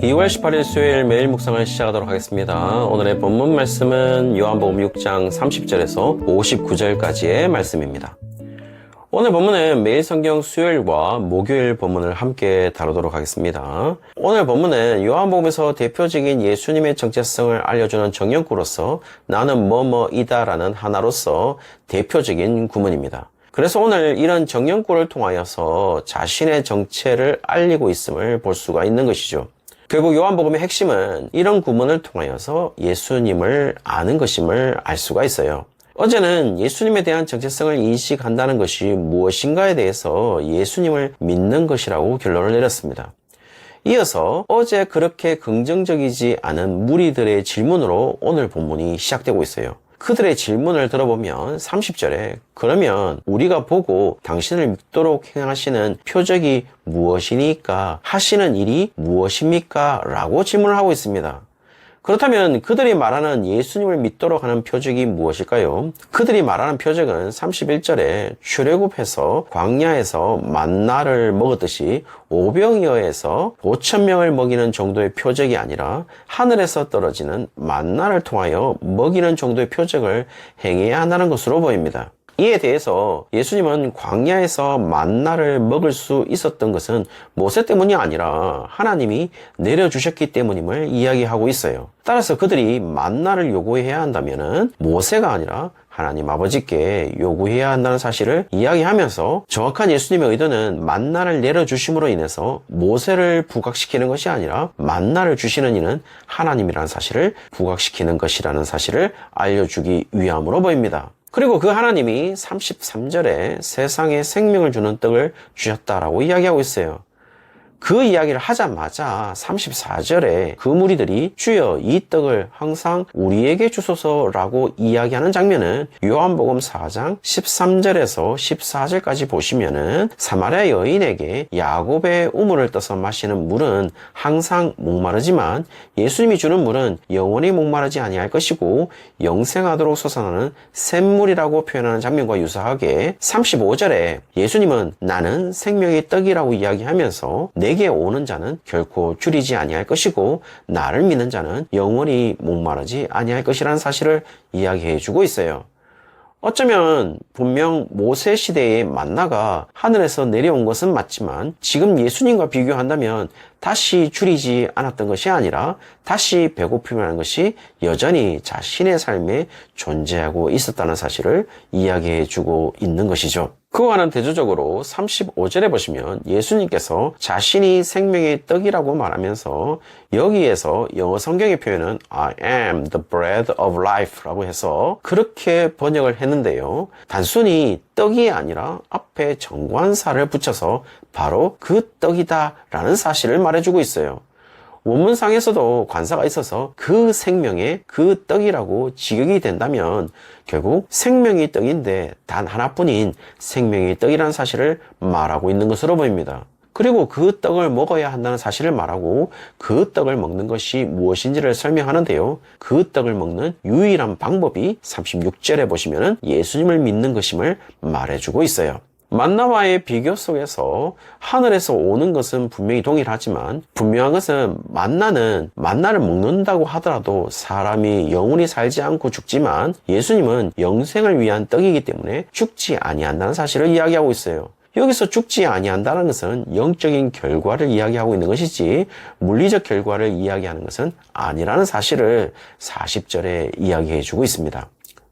2월 18일 수요일 매일 묵상을 시작하도록 하겠습니다. 오늘의 본문 말씀은 요한복음 6장 30절에서 59절까지의 말씀입니다. 오늘 본문은 매일 성경 수요일과 목요일 본문을 함께 다루도록 하겠습니다. 오늘 본문은 요한복음에서 대표적인 예수님의 정체성을 알려주는 정령구로서 나는 뭐뭐이다라는 하나로서 대표적인 구문입니다. 그래서 오늘 이런 정령구를 통하여서 자신의 정체를 알리고 있음을 볼 수가 있는 것이죠. 결국 요한복음의 핵심은 이런 구문을 통하여서 예수님을 아는 것임을 알 수가 있어요. 어제는 예수님에 대한 정체성을 인식한다는 것이 무엇인가에 대해서 예수님을 믿는 것이라고 결론을 내렸습니다. 이어서 어제 그렇게 긍정적이지 않은 무리들의 질문으로 오늘 본문이 시작되고 있어요. 그들의 질문을 들어보면 30절에 그러면 우리가 보고 당신을 믿도록 행하시는 표적이 무엇이니까 하시는 일이 무엇입니까? 라고 질문을 하고 있습니다. 그렇다면 그들이 말하는 예수님을 믿도록 하는 표적이 무엇일까요? 그들이 말하는 표적은 31절에 출애굽해서 광야에서 만나를 먹었듯이 오병이어에서 5,000명을 먹이는 정도의 표적이 아니라 하늘에서 떨어지는 만나를 통하여 먹이는 정도의 표적을 행해야 한다는 것으로 보입니다. 이에 대해서 예수님은 광야에서 만나를 먹을 수 있었던 것은 모세 때문이 아니라 하나님이 내려주셨기 때문임을 이야기하고 있어요. 따라서 그들이 만나를 요구해야 한다면 모세가 아니라 하나님 아버지께 요구해야 한다는 사실을 이야기하면서 정확한 예수님의 의도는 만나를 내려주심으로 인해서 모세를 부각시키는 것이 아니라 만나를 주시는 이는 하나님이라는 사실을 부각시키는 것이라는 사실을 알려주기 위함으로 보입니다. 그리고 그 하나님이 33절에 세상에 생명을 주는 떡을 주셨다라고 이야기하고 있어요. 그 이야기를 하자마자 34절에 그 무리들이 주여 이 떡을 항상 우리에게 주소서라고 이야기하는 장면은 요한복음 4장 13절에서 14절까지 보시면은 사마리아 여인에게 야곱의 우물을 떠서 마시는 물은 항상 목마르지만 예수님이 주는 물은 영원히 목마르지 아니할 것이고 영생하도록 솟아나는 샘물이라고 표현하는 장면과 유사하게 35절에 예수님은 나는 생명의 떡이라고 이야기하면서 내게 오는 자는 결코 줄이지 아니할 것이고 나를 믿는 자는 영원히 목마르지 아니할 것이라는 사실을 이야기해 주고 있어요. 어쩌면 분명 모세 시대의 만나가 하늘에서 내려온 것은 맞지만 지금 예수님과 비교한다면 다시 줄이지 않았던 것이 아니라 다시 배고픔이라는 것이 여전히 자신의 삶에 존재하고 있었다는 사실을 이야기해 주고 있는 것이죠. 그와는 대조적으로 35절에 보시면 예수님께서 자신이 생명의 떡이라고 말하면서 여기에서 영어 성경의 표현은 I am the bread of life 라고 해서 그렇게 번역을 했는데요. 단순히 떡이 아니라 앞에 정관사를 붙여서 바로 그 떡이다 라는 사실을 말해주고 있어요. 원문상에서도 관사가 있어서 그 생명의 그 떡이라고 직역이 된다면 결국 생명의 떡인데 단 하나뿐인 생명의 떡이라는 사실을 말하고 있는 것으로 보입니다. 그리고 그 떡을 먹어야 한다는 사실을 말하고 그 떡을 먹는 것이 무엇인지를 설명하는데요. 그 떡을 먹는 유일한 방법이 36절에 보시면 예수님을 믿는 것임을 말해주고 있어요. 만나와의 비교 속에서 하늘에서 오는 것은 분명히 동일하지만 분명한 것은 만나를 먹는다고 하더라도 사람이 영원히 살지 않고 죽지만 예수님은 영생을 위한 떡이기 때문에 죽지 아니한다는 사실을 이야기하고 있어요. 여기서 죽지 아니한다는 것은 영적인 결과를 이야기하고 있는 것이지 물리적 결과를 이야기하는 것은 아니라는 사실을 40절에 이야기해 주고 있습니다.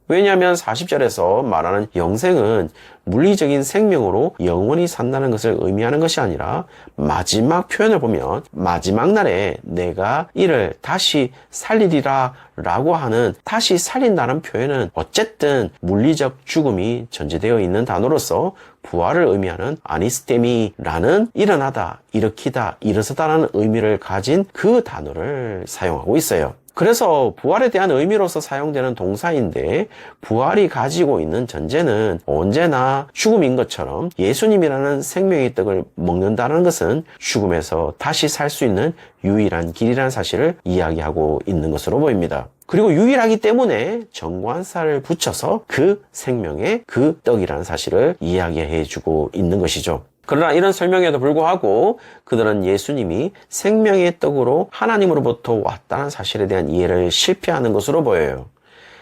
왜냐하면 40절에서 말하는 영생은 물리적인 생명으로 영원히 산다는 것을 의미하는 것이 아니라 마지막 표현을 보면 마지막 날에 내가 이를 다시 살리리라 라고 하는 다시 살린다는 표현은 어쨌든 물리적 죽음이 전제되어 있는 단어로서 부활을 의미하는 아니스테미라는 일어나다, 일으키다, 일어서다라는 의미를 가진 그 단어를 사용하고 있어요. 그래서 부활에 대한 의미로서 사용되는 동사인데 부활이 가지고 있는 전제는 언제나 죽음인 것처럼 예수님이라는 생명의 떡을 먹는다는 것은 죽음에서 다시 살 수 있는 유일한 길이라는 사실을 이야기하고 있는 것으로 보입니다. 그리고 유일하기 때문에 정관사를 붙여서 그 생명의 그 떡이라는 사실을 이야기해 주고 있는 것이죠. 그러나 이런 설명에도 불구하고 그들은 예수님이 생명의 떡으로 하나님으로부터 왔다는 사실에 대한 이해를 실패하는 것으로 보여요.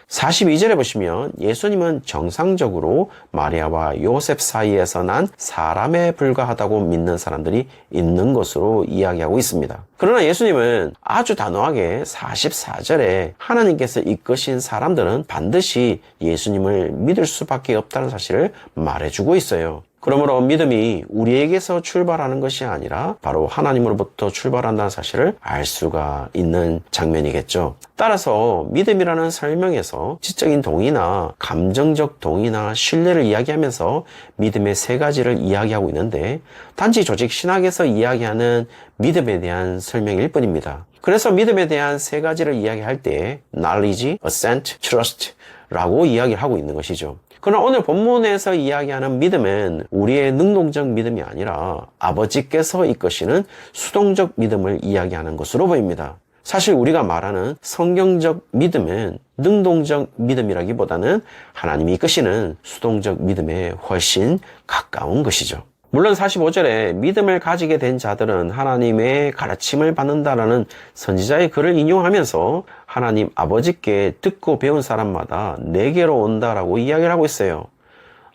42절에 보시면 예수님은 정상적으로 마리아와 요셉 사이에서 난 사람에 불과하다고 믿는 사람들이 있는 것으로 이야기하고 있습니다. 그러나 예수님은 아주 단호하게 44절에 하나님께서 이끄신 사람들은 반드시 예수님을 믿을 수밖에 없다는 사실을 말해주고 있어요. 그러므로 믿음이 우리에게서 출발하는 것이 아니라 바로 하나님으로부터 출발한다는 사실을 알 수가 있는 장면이겠죠. 따라서 믿음이라는 설명에서 지적인 동의나 감정적 동의나 신뢰를 이야기하면서 믿음의 세 가지를 이야기하고 있는데 단지 조직 신학에서 이야기하는 믿음에 대한 설명일 뿐입니다. 그래서 믿음에 대한 세 가지를 이야기할 때 knowledge, assent, trust 라고 이야기를 하고 있는 것이죠. 그러나 오늘 본문에서 이야기하는 믿음은 우리의 능동적 믿음이 아니라 아버지께서 이끄시는 수동적 믿음을 이야기하는 것으로 보입니다. 사실 우리가 말하는 성경적 믿음은 능동적 믿음이라기보다는 하나님이 이끄시는 수동적 믿음에 훨씬 가까운 것이죠. 물론 45절에 믿음을 가지게 된 자들은 하나님의 가르침을 받는다라는 선지자의 글을 인용하면서 하나님 아버지께 듣고 배운 사람마다 내게로 온다라고 이야기를 하고 있어요.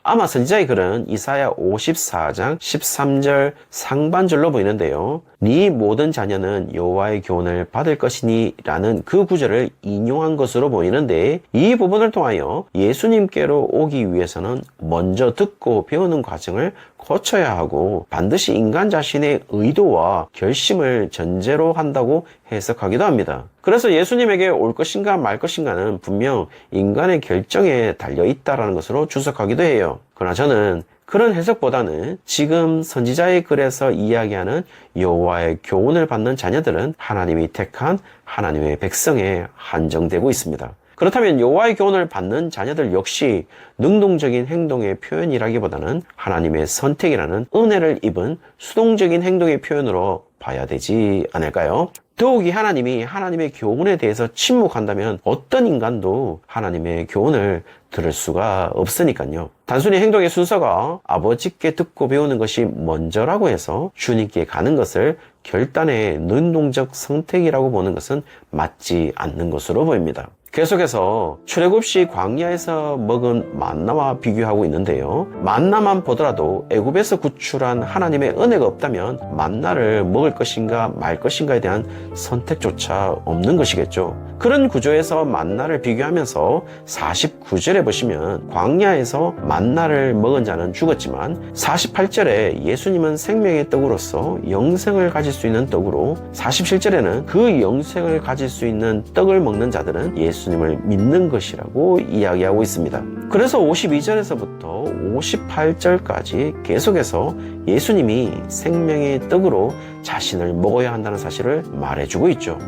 아마 선지자의 글은 이사야 54장 13절 상반절로 보이는데요. 네 모든 자녀는 여호와의 교훈을 받을 것이니 라는 그 구절을 인용한 것으로 보이는데 이 부분을 통하여 예수님께로 오기 위해서는 먼저 듣고 배우는 과정을 거쳐야 하고 반드시 인간 자신의 의도와 결심을 전제로 한다고 해석하기도 합니다. 그래서 예수님에게 올 것인가 말 것인가는 분명 인간의 결정에 달려 있다는 것으로 주석하기도 해요. 그러나 저는 그런 해석보다는 지금 선지자의 글에서 이야기하는 여호와의 교훈을 받는 자녀들은 하나님이 택한 하나님의 백성에 한정되고 있습니다. 그렇다면 여호와의 교훈을 받는 자녀들 역시 능동적인 행동의 표현이라기보다는 하나님의 선택이라는 은혜를 입은 수동적인 행동의 표현으로 봐야 되지 않을까요? 더욱이 하나님이 하나님의 교훈에 대해서 침묵한다면 어떤 인간도 하나님의 교훈을 들을 수가 없으니까요. 단순히 행동의 순서가 아버지께 듣고 배우는 것이 먼저라고 해서 주님께 가는 것을 결단의 능동적 선택이라고 보는 것은 맞지 않는 것으로 보입니다. 계속해서 출애굽시 광야에서 먹은 만나와 비교하고 있는데요. 만나만 보더라도 애굽에서 구출한 하나님의 은혜가 없다면 만나를 먹을 것인가 말 것인가에 대한 선택조차 없는 것이겠죠. 그런 구조에서 만나를 비교하면서 49절에 보시면 광야에서 만나를 먹은 자는 죽었지만 48절에 예수님은 생명의 떡으로서 영생을 가질 수 있는 떡으로 47절에는 그 영생을 가질 수 있는 떡을 먹는 자들은 예수님을 믿는 것이라고 이야기하고 있습니다. 그래서 52절에서부터 58절까지 계속해서 예수님이 생명의 떡으로 자신을 먹어야 한다는 사실을 말해주고 있죠.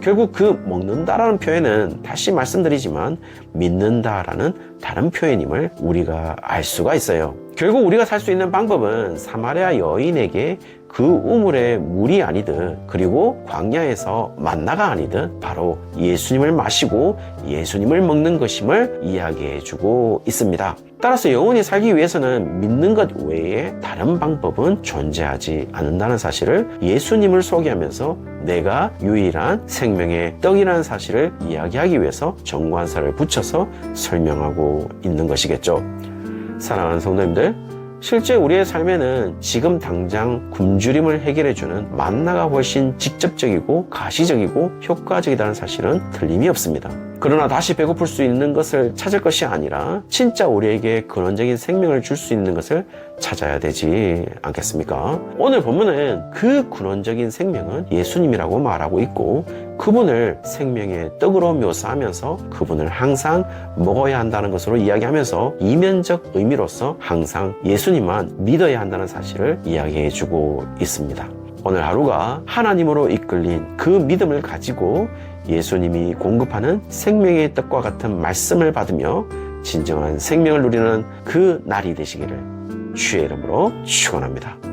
결국 그 먹는다라는 표현은 다시 말씀드리지만 믿는다라는 다른 표현임을 우리가 알 수가 있어요. 결국 우리가 살 수 있는 방법은 사마리아 여인에게 그 우물의 물이 아니듯 그리고 광야에서 만나가 아니듯 바로 예수님을 마시고 예수님을 먹는 것임을 이야기해주고 있습니다. 따라서 영원히 살기 위해서는 믿는 것 외에 다른 방법은 존재하지 않는다는 사실을 예수님을 소개하면서 내가 유일한 생명의 떡이라는 사실을 이야기하기 위해서 정관사를 붙여서 설명하고 있는 것이겠죠. 사랑하는 성도님들, 실제 우리의 삶에는 지금 당장 굶주림을 해결해주는 만나가 훨씬 직접적이고 가시적이고 효과적이라는 사실은 틀림이 없습니다. 그러나 다시 배고플 수 있는 것을 찾을 것이 아니라 진짜 우리에게 근원적인 생명을 줄 수 있는 것을 찾아야 되지 않겠습니까? 오늘 본문은 그 근원적인 생명은 예수님이라고 말하고 있고 그분을 생명의 떡으로 묘사하면서 그분을 항상 먹어야 한다는 것으로 이야기하면서 이면적 의미로서 항상 예수님만 믿어야 한다는 사실을 이야기해주고 있습니다. 오늘 하루가 하나님으로 이끌린 그 믿음을 가지고 예수님이 공급하는 생명의 떡과 같은 말씀을 받으며 진정한 생명을 누리는 그 날이 되시기를 주의 이름으로 축원합니다.